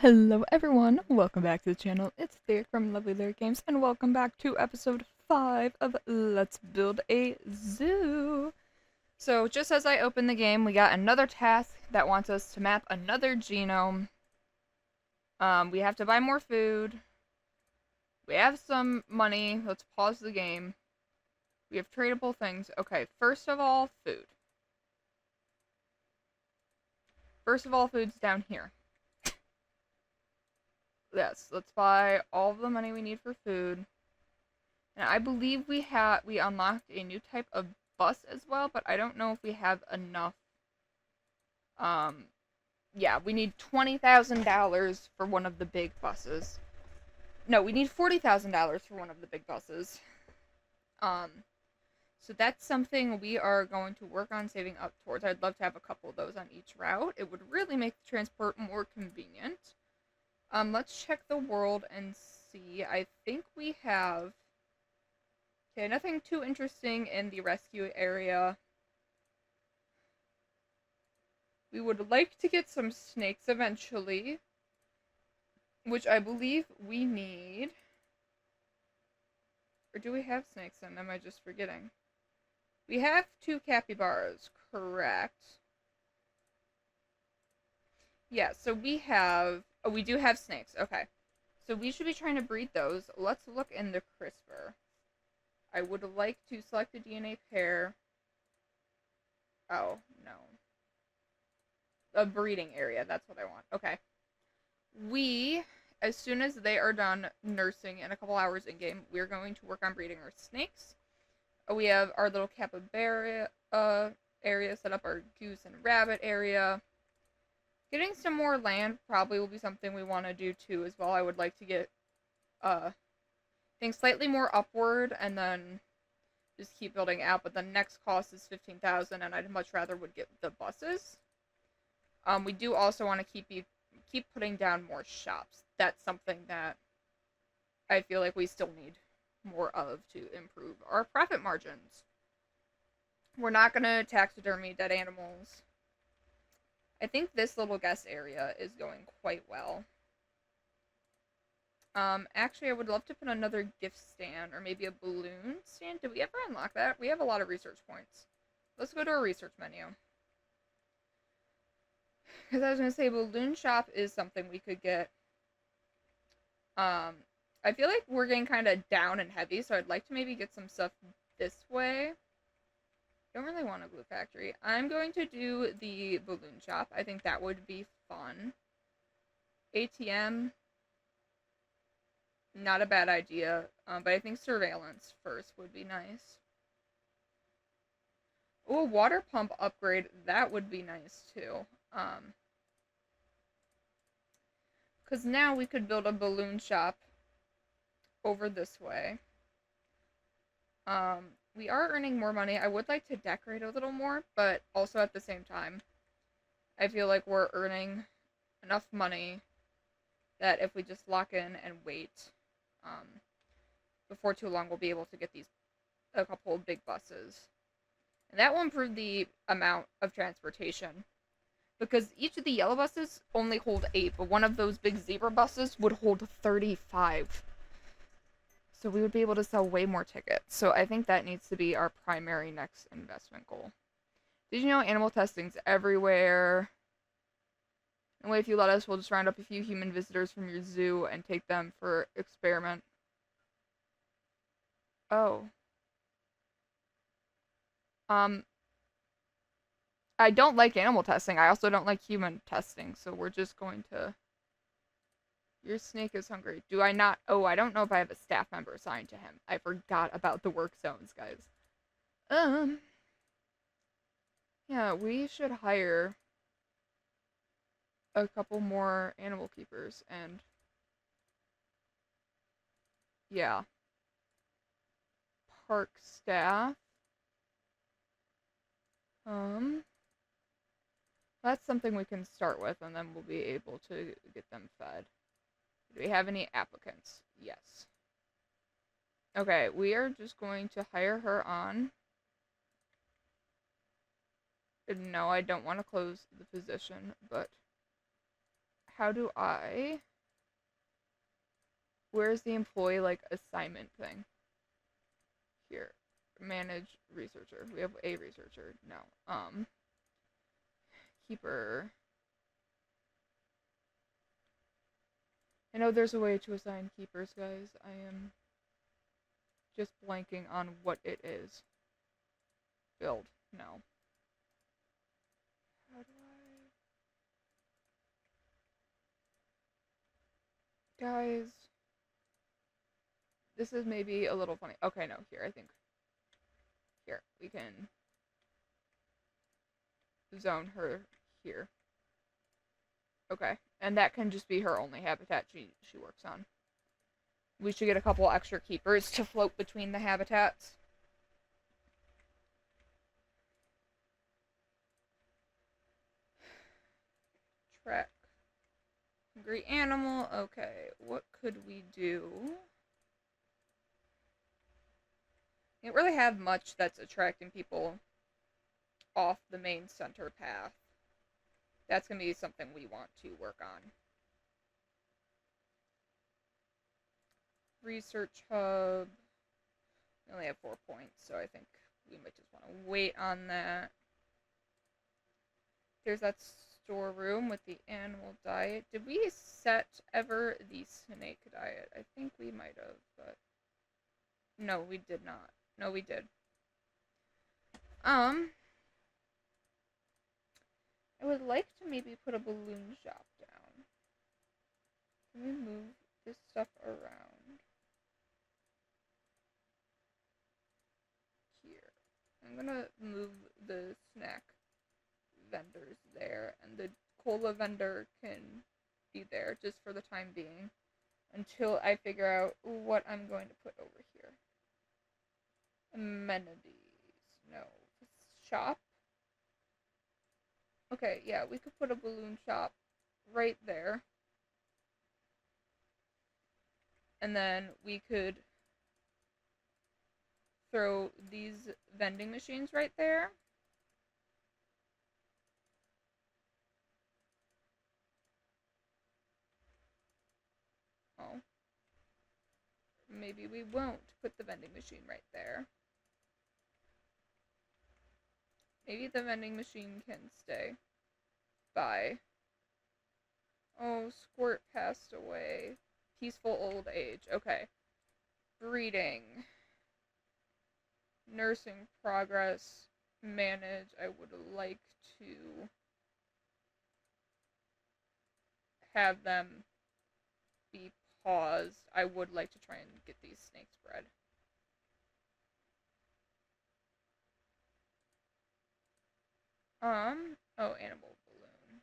Hello everyone, welcome back to the channel. It's Thea from Lovely Lyric Games, and welcome back to episode 5 of Let's Build a Zoo. So just as I opened the game, we got another task that wants us to map another genome. We have to buy more food. We have some money. Let's pause the game. We have tradable things. Okay, first of all, food. First of all, food's down here. Yes, let's buy all of the money we need for food. And I believe we unlocked a new type of bus as well, but I don't know if we have enough. Um, yeah, we need $20,000 for one of the big buses. No, we need $40,000 for one of the big buses. Um, so that's something we are going to work on saving up towards. I'd love to have a couple of those on each route. It would really make the transport more convenient. Let's check the world and see. I think we have... Okay, nothing too interesting in the rescue area. We would like to get some snakes eventually, which I believe we need. Or do we have snakes in? Am I just forgetting? We have 2 capybaras, correct? Yeah, so we have... Oh, we do have snakes, okay. So we should be trying to breed those. Let's look in the CRISPR. I would like to select a DNA pair. Oh, no. A breeding area, that's what I want. Okay. As soon as they are done nursing in a couple hours in game, we're going to work on breeding our snakes. We have our little capybara area set up, our goose and rabbit area. Getting some more land probably will be something we want to do too as well. I would like to get things slightly more upward and then just keep building out, but the next cost is 15,000 and I'd much rather would get the buses. We do also want to keep putting down more shops. That's something that I feel like we still need more of to improve our profit margins. We're not going to taxidermy dead animals. I think this little guest area is going quite well. Actually, I would love to put another gift stand or maybe a balloon stand. Did we ever unlock that? We have a lot of research points. Let's go to our research menu. Because I was going to say, balloon shop is something we could get. I feel like we're getting kind of down and heavy, so I'd like to maybe get some stuff this way. Don't really want a glue factory. I'm going to do the balloon shop. I think that would be fun. ATM, not a bad idea, but I think surveillance first would be nice. Oh, a water pump upgrade, that would be nice too. Because now we could build a balloon shop over this way. We are earning more money. I would like to decorate a little more, but also at the same time, I feel like we're earning enough money that if we just lock in and wait, before too long, we'll be able to get a couple of big buses. And that will improve the amount of transportation. Because each of the yellow buses only hold 8, but one of those big zebra buses would hold 35. So we would be able to sell way more tickets. So I think that needs to be our primary next investment goal. Did you know animal testing's everywhere? And if you let us, we'll just round up a few human visitors from your zoo and take them for experiment. Oh. I don't like animal testing. I also don't like human testing. So we're just going to... Your snake is hungry. Do I not? Oh, I don't know if I have a staff member assigned to him. I forgot about the work zones, guys. Yeah, we should hire a couple more animal keepers and... Yeah. Park staff. That's something we can start with, and then we'll be able to get them fed. Do we have any applicants? Yes. Okay, we are just going to hire her on. No, I don't want to close the position, but how do I... Where's the employee, like, assignment thing? Here. Manage researcher. We have a researcher. No. Keeper. I know there's a way to assign keepers, guys. I am just blanking on what it is. Build. No. How do I... Guys. This is maybe a little funny. Okay, no. Here, I think. Here. We can zone her here. Okay. And that can just be her only habitat she works on. We should get a couple extra keepers to float between the habitats. Track. Hungry animal. Okay, what could we do? We don't really have much that's attracting people off the main center path. That's going to be something we want to work on. Research hub. We only have 4 points, so I think we might just want to wait on that. There's that storeroom with the animal diet. Did we set ever the snake diet? I think we might have, but no, we did not. No, we did. I would like to maybe put a balloon shop down. Can we move this stuff around? Here. I'm gonna move the snack vendors there, and the cola vendor can be there just for the time being until I figure out what I'm going to put over here. Amenities. No. Shop. Okay, yeah, we could put a balloon shop right there. And then we could throw these vending machines right there. Oh. Maybe we won't put the vending machine right there. Maybe the vending machine can stay by. Oh, Squirt passed away. Peaceful old age. Okay. Breeding. Nursing progress. Manage. I would like to have them be paused. I would like to try and get these snakes bred. Oh, animal balloon.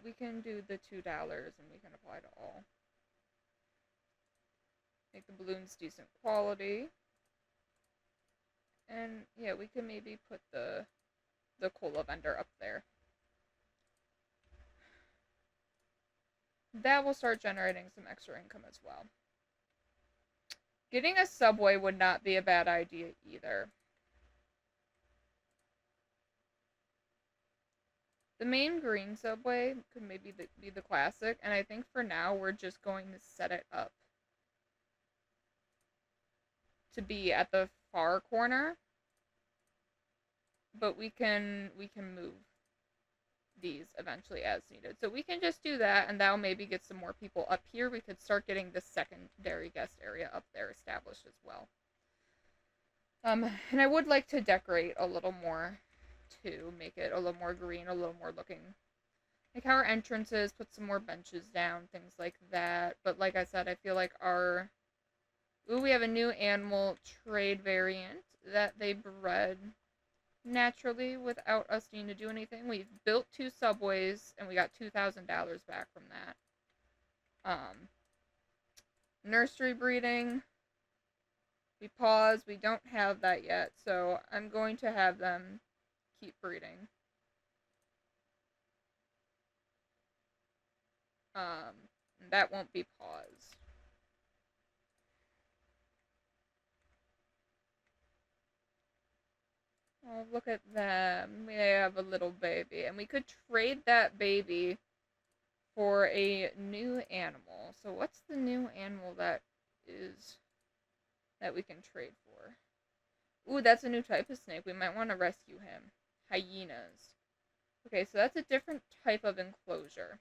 We can do the $2 and we can apply to all. Make the balloons decent quality. And yeah, we can maybe put the cola vendor up there. That will start generating some extra income as well. Getting a subway would not be a bad idea either. The main green subway could maybe be the classic, and I think for now we're just going to set it up to be at the far corner. But we can move these eventually as needed. So we can just do that, and that'll maybe get some more people up here. We could start getting the secondary guest area up there established as well. And I would like to decorate a little more to make it a little more green, a little more looking like how our entrances, put some more benches down, things like that. But like I said, I feel like our... Ooh, we have a new animal trade variant that they bred naturally without us needing to do anything. We've built 2 subways, and we got $2,000 back from that. Nursery breeding. We paused. We don't have that yet, so I'm going to have them keep breeding. And that won't be paused. Oh, look at them. They have a little baby. And we could trade that baby for a new animal. So what's the new animal that we can trade for? Ooh, that's a new type of snake. We might want to rescue him. Hyenas. Okay, so that's a different type of enclosure.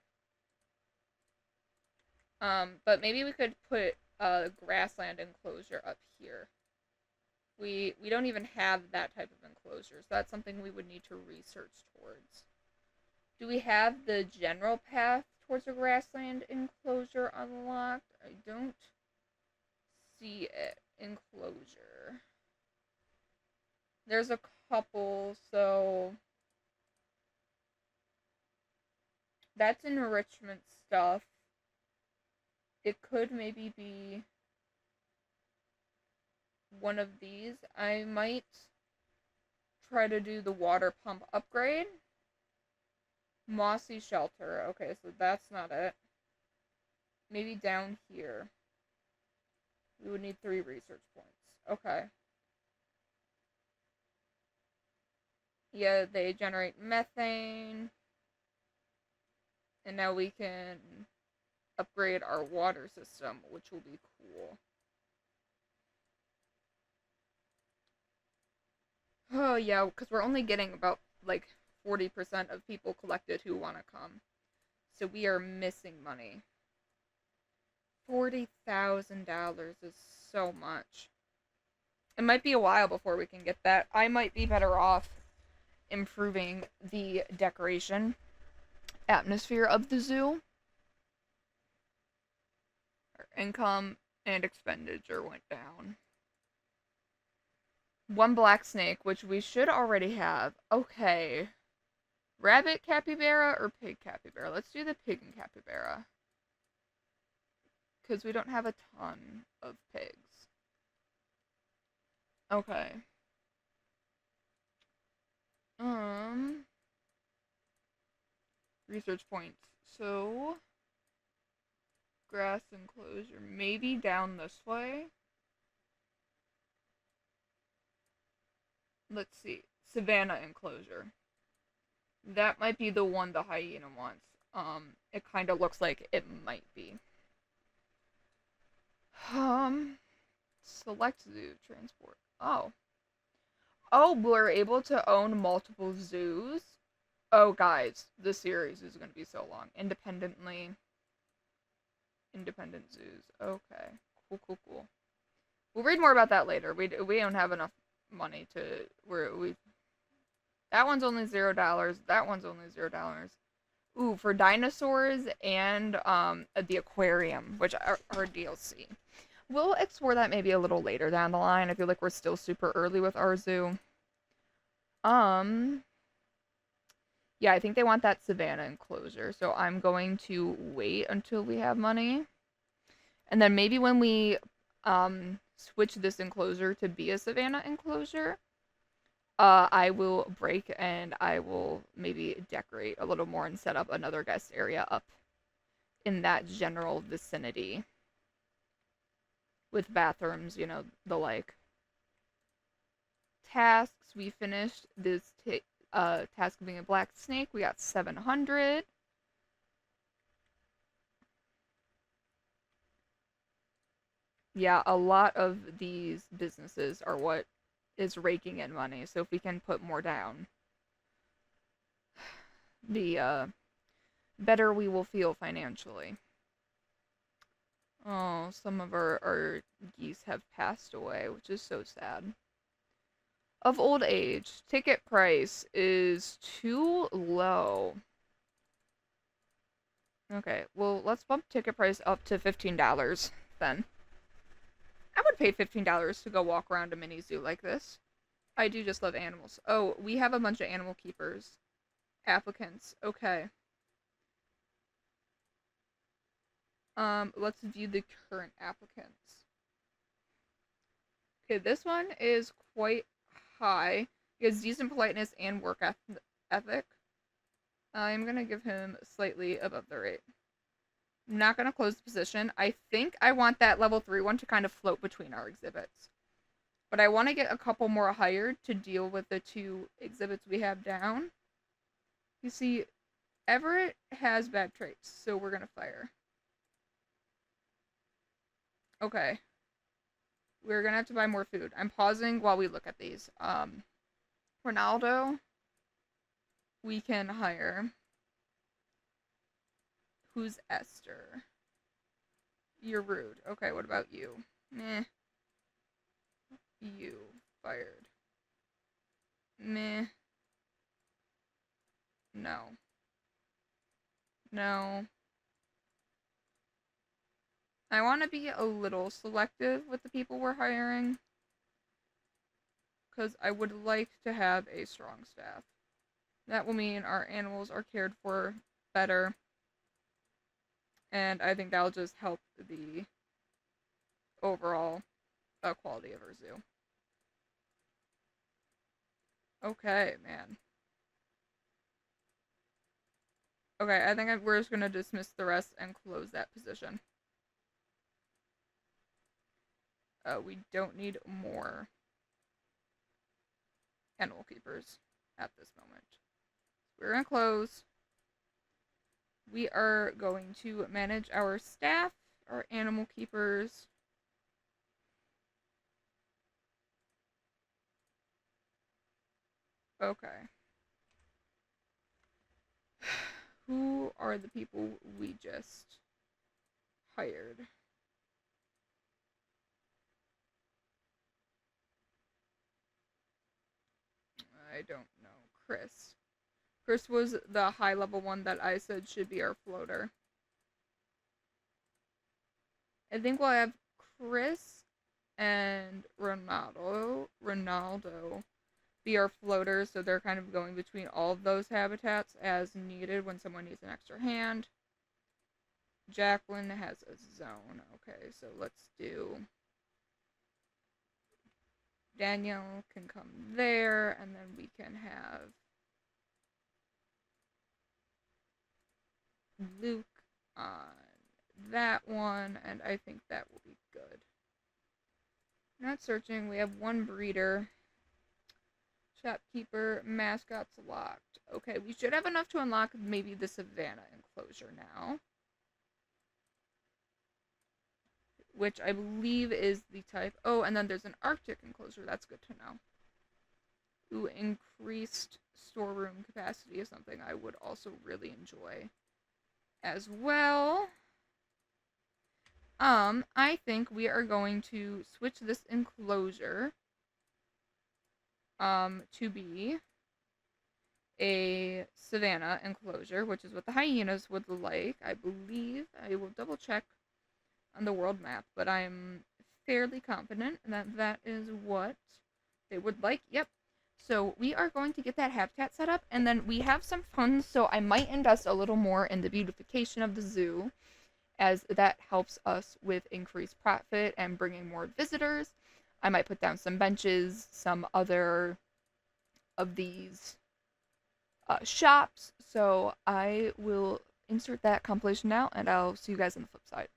But maybe we could put a grassland enclosure up here. We don't even have that type of enclosure, so that's something we would need to research towards. Do we have the general path towards a grassland enclosure unlocked? I don't see it. Enclosure. There's a couple, so that's enrichment stuff. It could maybe be one of these. I might try to do the water pump upgrade. Mossy shelter. Okay, so that's not it. Maybe down here. We would need 3 research points. Okay. Yeah, they generate methane. And now we can upgrade our water system, which will be cool. Oh, yeah, because we're only getting about, like, 40% of people collected who want to come. So we are missing money. $40,000 is so much. It might be a while before we can get that. I might be better off improving the decoration atmosphere of the zoo. Our income and expenditure went down. 1 black snake, which we should already have. Okay. Rabbit capybara or pig capybara? Let's do the pig and capybara. Because we don't have a ton of pigs. Okay. Research points. So, grass enclosure. Maybe down this way? Let's see. Savannah enclosure. That might be the one the hyena wants. It kind of looks like it might be. Select zoo transport. Oh. Oh, we're able to own multiple zoos? Oh, guys, this series is going to be so long. Independent zoos. Okay. Cool. We'll read more about that later. We don't have enough money to... That one's only $0. That one's only $0. Ooh, for dinosaurs and the aquarium, which are DLC. We'll explore that maybe a little later down the line. I feel like we're still super early with our zoo. Yeah, I think they want that savannah enclosure, so I'm going to wait until we have money. And then maybe when we switch this enclosure to be a savannah enclosure, I will break and I will maybe decorate a little more and set up another guest area up in that general vicinity. With bathrooms, the like. Tasks, we finished this task of being a black snake. We got 700. Yeah, a lot of these businesses are what is raking in money. So if we can put more down, the better we will feel financially. Oh, some of our geese have passed away, which is so sad. Of old age, ticket price is too low. Okay, well, let's bump ticket price up to $15 then. I would pay $15 to go walk around a mini zoo like this. I do just love animals. Oh, we have a bunch of animal keepers. Applicants. Okay. Let's view the current applicants. Okay, this one is quite high. He has decent politeness and work ethic. I'm gonna give him slightly above the rate. I'm not going to close the position. I think I want that level 3 one to kind of float between our exhibits. But I want to get a couple more hired to deal with the 2 exhibits we have down. You see, Everett has bad traits, so we're going to fire. Okay. We're going to have to buy more food. I'm pausing while we look at these. Ronaldo, we can hire. Who's Esther? You're rude. Okay, what about you? Meh. You. Fired. Meh. No. No. I want to be a little selective with the people we're hiring, because I would like to have a strong staff. That will mean our animals are cared for better, and I think that'll just help the overall quality of our zoo. Okay, man. Okay, I think we're just going to dismiss the rest and close that position. We don't need more animal keepers at this moment. We're going to close. We are going to manage our staff, our animal keepers. Okay. Who are the people we just hired? I don't know. Chris. Chris was the high level one that I said should be our floater. I think we'll have Chris and Ronaldo be our floaters, so they're kind of going between all of those habitats as needed when someone needs an extra hand. Jacqueline has a zone. Okay, so let's do... Daniel can come there, and then we can have Luke on that one, and I think that will be good. Not searching. We have one breeder. Shopkeeper, mascots locked. Okay, we should have enough to unlock maybe the Savannah enclosure now, which I believe is the type. Oh, and then there's an Arctic enclosure. That's good to know. Ooh, increased storeroom capacity is something I would also really enjoy as well. I think we are going to switch this enclosure to be a Savannah enclosure, which is what the hyenas would like, I believe. I will double check on the world map, but I'm fairly confident that that is what they would like. Yep. So we are going to get that habitat set up, and then we have some funds, so I might invest a little more in the beautification of the zoo, as that helps us with increased profit and bringing more visitors. I might put down some benches, some other of these shops. So I will insert that compilation now, and I'll see you guys on the flip side.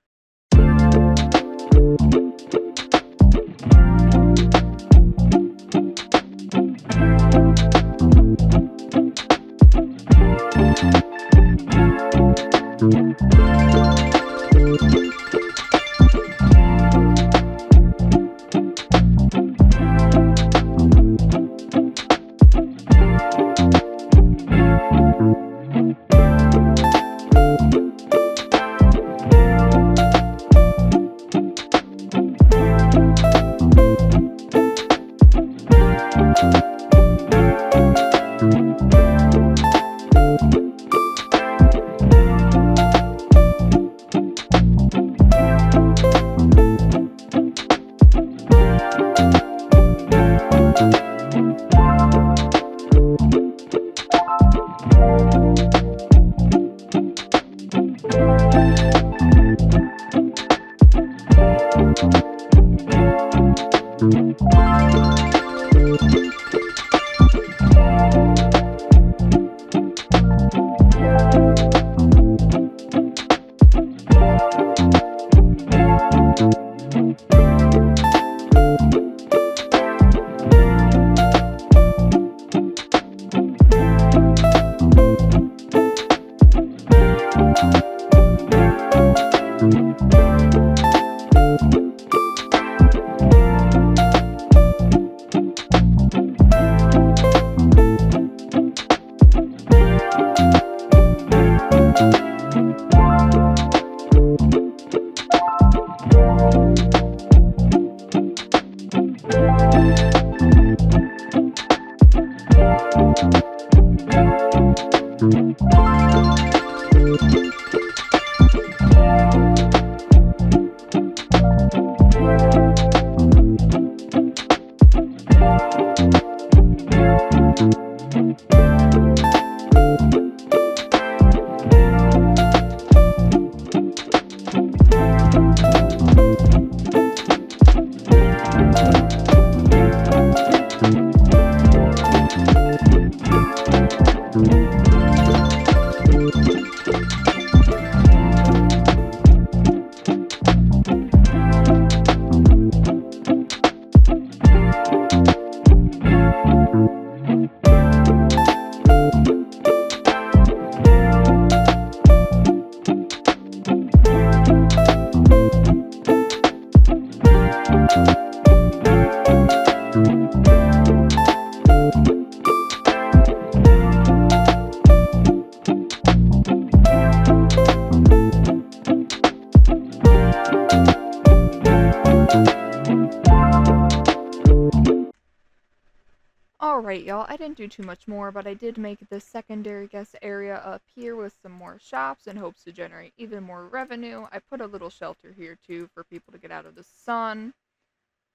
Alright, y'all, I didn't do too much more, but I did make this secondary guest area up here with some more shops in hopes to generate even more revenue. I put a little shelter here, too, for people to get out of the sun.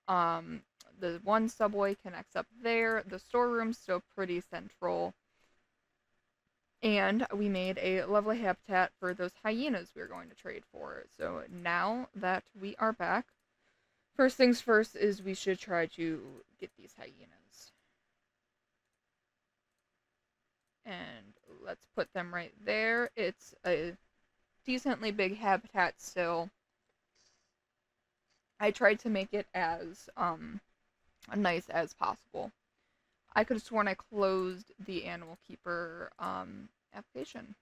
The one subway connects up there. The storeroom's still pretty central. And we made a lovely habitat for those hyenas we were going to trade for. So now that we are back, first things first is we should try to get these hyenas. And let's put them right there. It's a decently big habitat still. I tried to make it as nice as possible. I could have sworn I closed the animal keeper application.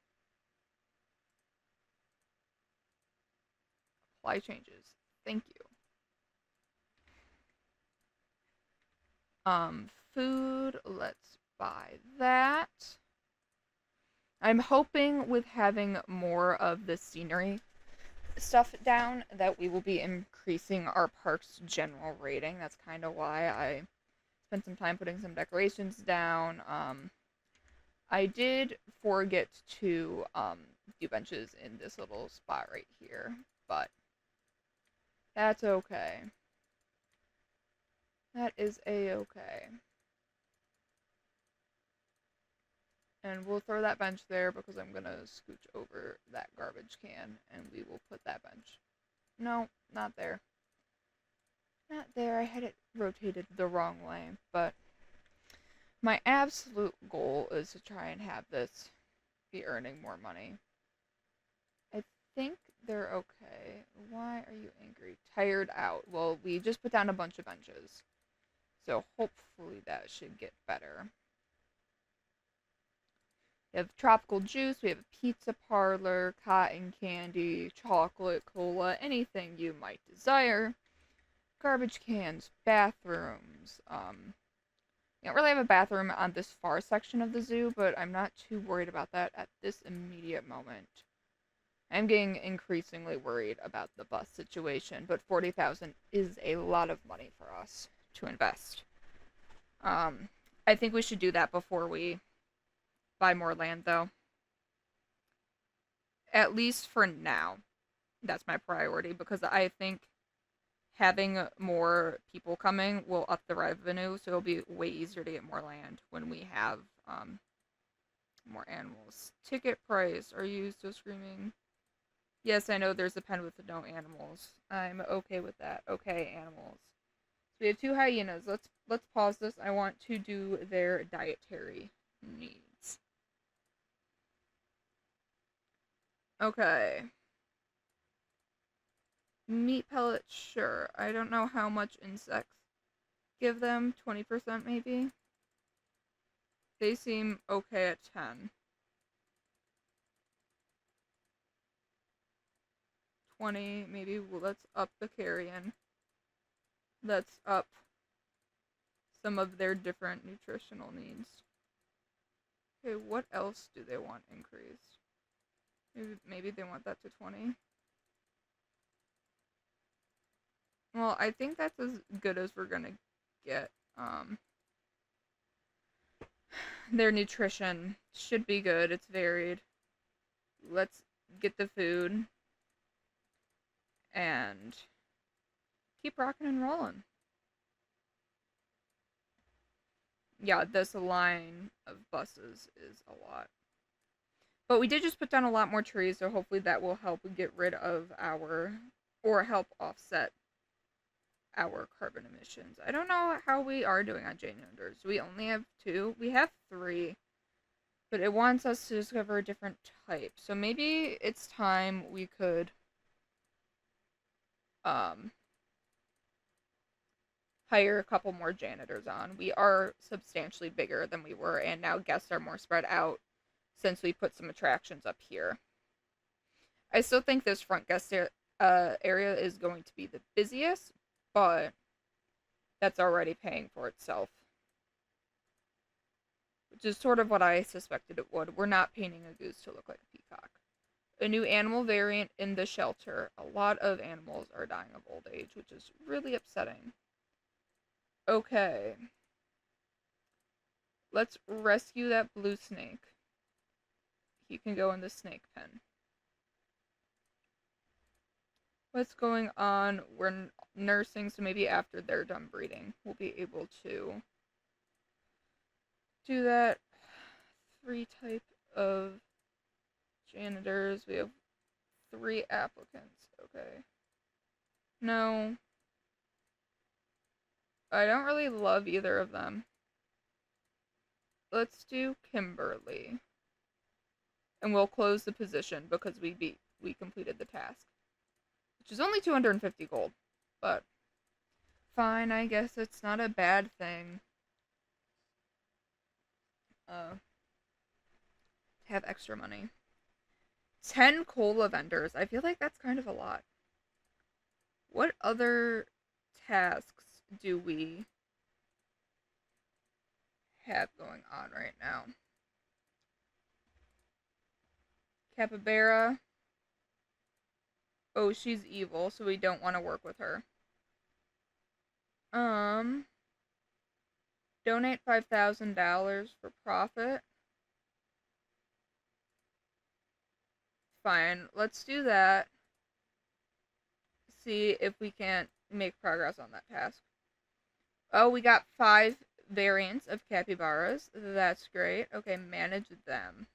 Apply changes. Thank you. Food. Let's buy that. I'm hoping with having more of the scenery stuff down that we will be increasing our park's general rating. That's kind of why I spent some time putting some decorations down. I did forget to do benches in this little spot right here, but that's okay. That is a-okay. And we'll throw that bench there because I'm going to scooch over that garbage can and we will put that bench. No, not there. Not there. I had it rotated the wrong way, but my absolute goal is to try and have this be earning more money. I think they're okay. Why are you angry? Tired out. Well, we just put down a bunch of benches. So hopefully that should get better. We have tropical juice, we have a pizza parlor, cotton candy, chocolate, cola, anything you might desire. Garbage cans, bathrooms. We don't really have a bathroom on this far section of the zoo, but I'm not too worried about that at this immediate moment. I'm getting increasingly worried about the bus situation, but $40,000 is a lot of money for us to invest. I think we should do that before we buy more land, though. At least for now. That's my priority, because I think having more people coming will up the revenue, so it'll be way easier to get more land when we have more animals. Ticket price. Are you still screaming? Yes, I know there's a pen with no animals. I'm okay with that. Okay, animals. So we have 2 hyenas. Let's pause this. I want to do their dietary needs. Okay. Meat pellets, sure. I don't know how much insects give them. 20% maybe? They seem okay at 10. 20, maybe. Well, let's up the carrion. Let's up some of their different nutritional needs. Okay, what else do they want increased? Maybe they want that to 20. Well, I think that's as good as we're gonna get. Their nutrition should be good. It's varied. Let's get the food and keep rocking and rolling. Yeah, this line of buses is a lot. But we did just put down a lot more trees, so hopefully that will help get rid of our, or help offset our carbon emissions. I don't know how we are doing on Jane Unders. We only have 2. We have 3, but it wants us to discover a different type. So maybe it's time we could hire a couple more janitors on. We are substantially bigger than we were, and now guests are more spread out since we put some attractions up here. I still think this front guest area is going to be the busiest, but that's already paying for itself. Which is sort of what I suspected it would. We're not painting a goose to look like a peacock. A new animal variant in the shelter. A lot of animals are dying of old age, which is really upsetting. Okay. Let's rescue that blue snake. He can go in the snake pen. What's going on? We're nursing, so maybe after they're done breeding, we'll be able to do that. 3 type of janitors. We have 3 applicants. Okay. No. I don't really love either of them. Let's do Kimberly. And we'll close the position because we completed the task. Which is only 250 gold. But fine, I guess it's not a bad thing. Have extra money. 10 cola vendors. I feel like that's kind of a lot. What other tasks do we have going on right now? Capybara. Oh, she's evil, so we don't want to work with her. Donate $5,000 for profit. Fine, let's do that. See if we can't make progress on that task. Oh, we got 5 variants of capybaras. That's great. Okay, manage them.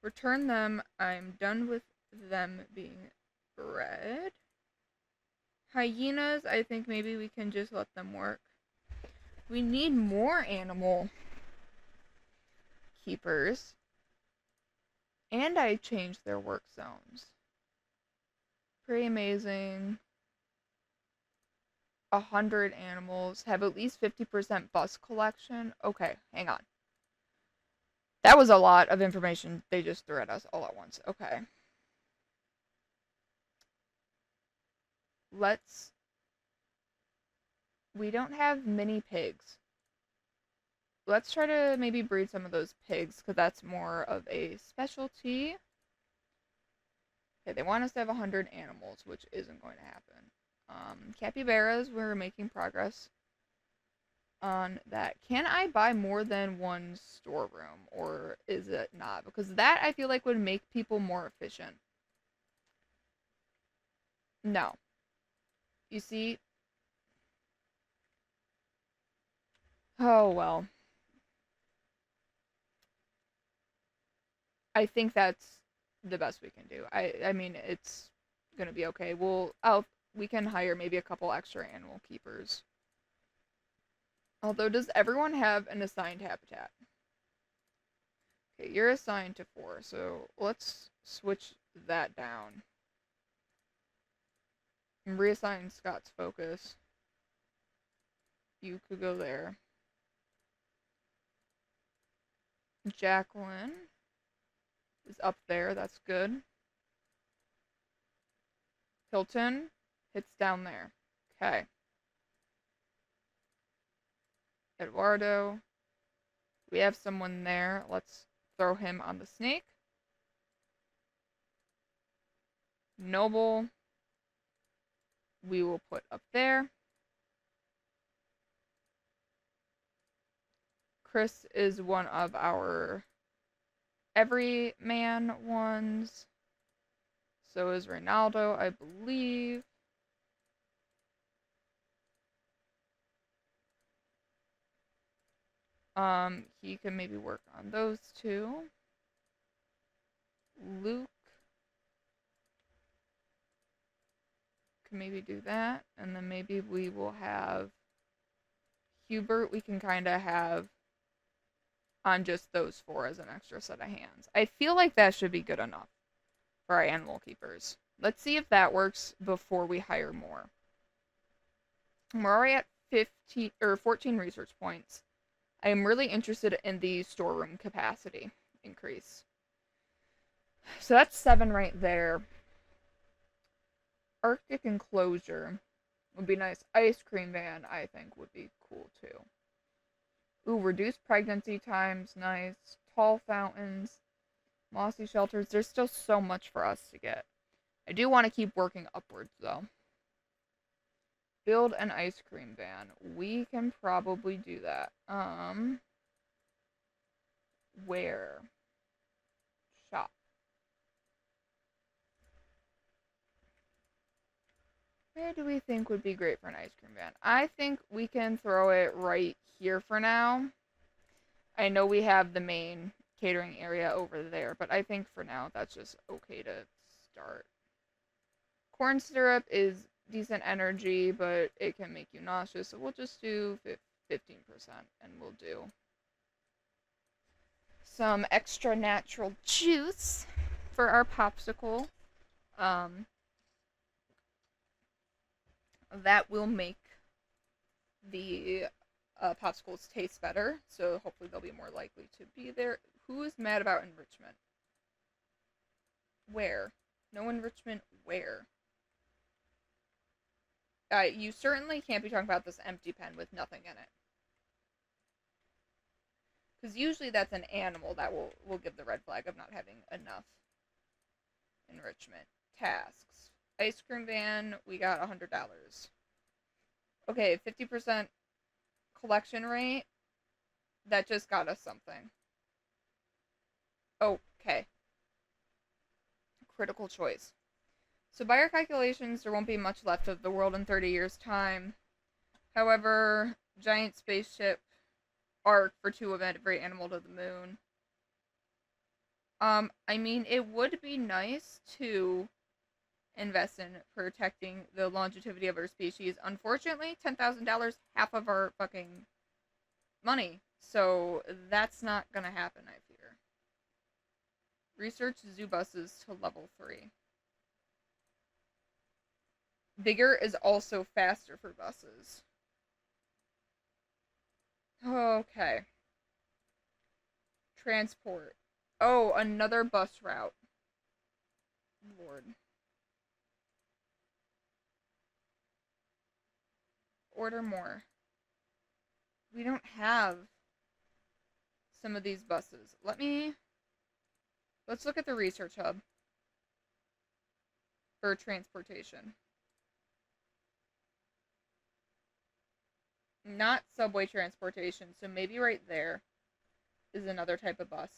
Return them. I'm done with them being bred. Hyenas, I think maybe we can just let them work. We need more animal keepers. And I changed their work zones. Pretty amazing. 100 animals. Have at least 50% bus collection. Okay, hang on. That was a lot of information they just threw at us all at once. Okay. We don't have mini pigs. Let's try to maybe breed some of those pigs, because that's more of a specialty. Okay, they want us to have 100 animals, which isn't going to happen. Capybaras, we're making progress on that. Can I buy more than 1 storeroom, or is it not? Because that, I feel like, would make people more efficient. No. You see? Oh, well. I think that's the best we can do. I mean, it's gonna be okay. We can hire maybe a couple extra animal keepers. Although, does everyone have an assigned habitat? Okay, you're assigned to 4, so let's switch that down. And reassign Scott's focus. You could go there. Jacqueline is up there, that's good. Hilton hits down there. Okay. Eduardo. We have someone there. Let's throw him on the snake. Noble. We will put up there. Chris is one of our everyman ones. So is Ronaldo, I believe. He can maybe work on those two. Luke can maybe do that. And then maybe we will have Hubert, we can kind of have on just those four as an extra set of hands. I feel like that should be good enough for our animal keepers. Let's see if that works before we hire more. We're already at 15 or 14 research points. I am really interested in the storeroom capacity increase. So that's 7 right there. Arctic enclosure would be nice. Ice cream van, I think, would be cool too. Ooh, reduced pregnancy times, nice. Tall fountains, mossy shelters. There's still so much for us to get. I do want to keep working upwards though. Build an ice cream van. We can probably do that. Where? Shop. Where do we think would be great for an ice cream van? I think we can throw it right here for now. I know we have the main catering area over there, but I think for now that's just okay to start. Corn syrup is decent energy, but it can make you nauseous, so we'll just do 15% and we'll do some extra natural juice for our popsicle. That will make the popsicles taste better, so hopefully they'll be more likely to be there. Who is mad about enrichment? Where? No enrichment where? You certainly can't be talking about this empty pen with nothing in it. Because usually that's an animal that will give the red flag of not having enough enrichment. Tasks. Ice cream van, we got $100. Okay, 50% collection rate. That just got us something. Okay. Critical choice. So by our calculations, there won't be much left of the world in 30 years' time. However, giant spaceship arc for 2 of every animal to the moon. I mean, it would be nice to invest in protecting the longevity of our species. Unfortunately, $10,000, half of our fucking money. So that's not gonna happen, I fear. Research zoo buses to level 3. Bigger is also faster for buses. Okay. Transport. Oh, another bus route. Lord. Order more. We don't have some of these buses. Let's look at the research hub for transportation. Not subway transportation, so maybe right there is another type of bus.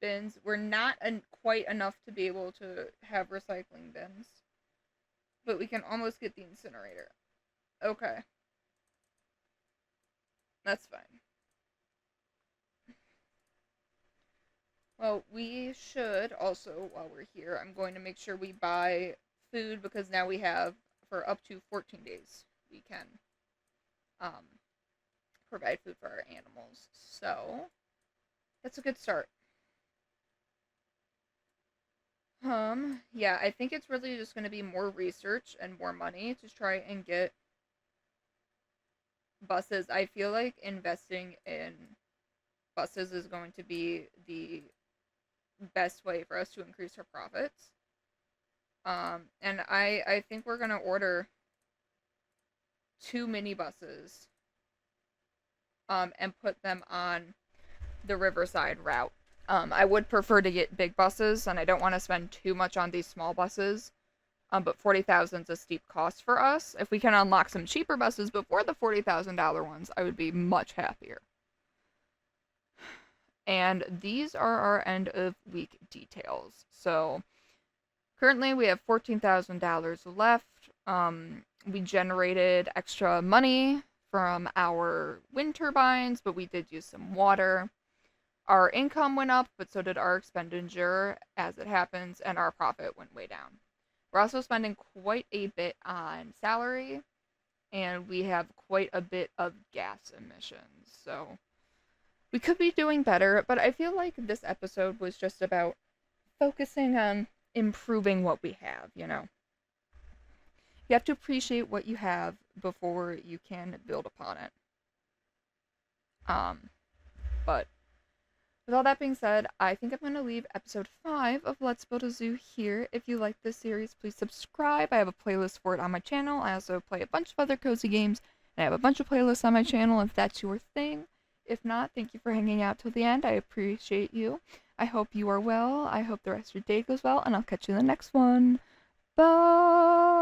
Bins. We're not quite enough to be able to have recycling bins. But we can almost get the incinerator. Okay. That's fine. Well, we should also, while we're here, I'm going to make sure we buy food because now we have, for up to 14 days, we can provide food for our animals. So, that's a good start. Yeah, I think it's really just going to be more research and more money to try and get buses. I feel like investing in buses is going to be the best way for us to increase our profits. And I think we're going to order 2 minibuses and put them on the Riverside route. I would prefer to get big buses, and I don't want to spend too much on these small buses. But 40,000 is a steep cost for us. If we can unlock some cheaper buses before the $40,000 ones, I would be much happier. And these are our end of week details. So currently we have $14,000 left. We generated extra money from our wind turbines, but we did use some water. Our income went up, but so did our expenditure, as it happens, and our profit went way down. We're also spending quite a bit on salary, and we have quite a bit of gas emissions. So we could be doing better, but I feel like this episode was just about focusing on improving what we have, you know. You have to appreciate what you have before you can build upon it. But with all that being said, I think I'm going to leave episode 5 of Let's Build a Zoo here. If you like this series, please subscribe. I have a playlist for it on my channel. I also play a bunch of other cozy games, and I have a bunch of playlists on my channel if that's your thing. If not, thank you for hanging out till the end. I appreciate you. I hope you are well. I hope the rest of your day goes well, and I'll catch you in the next one. Bye!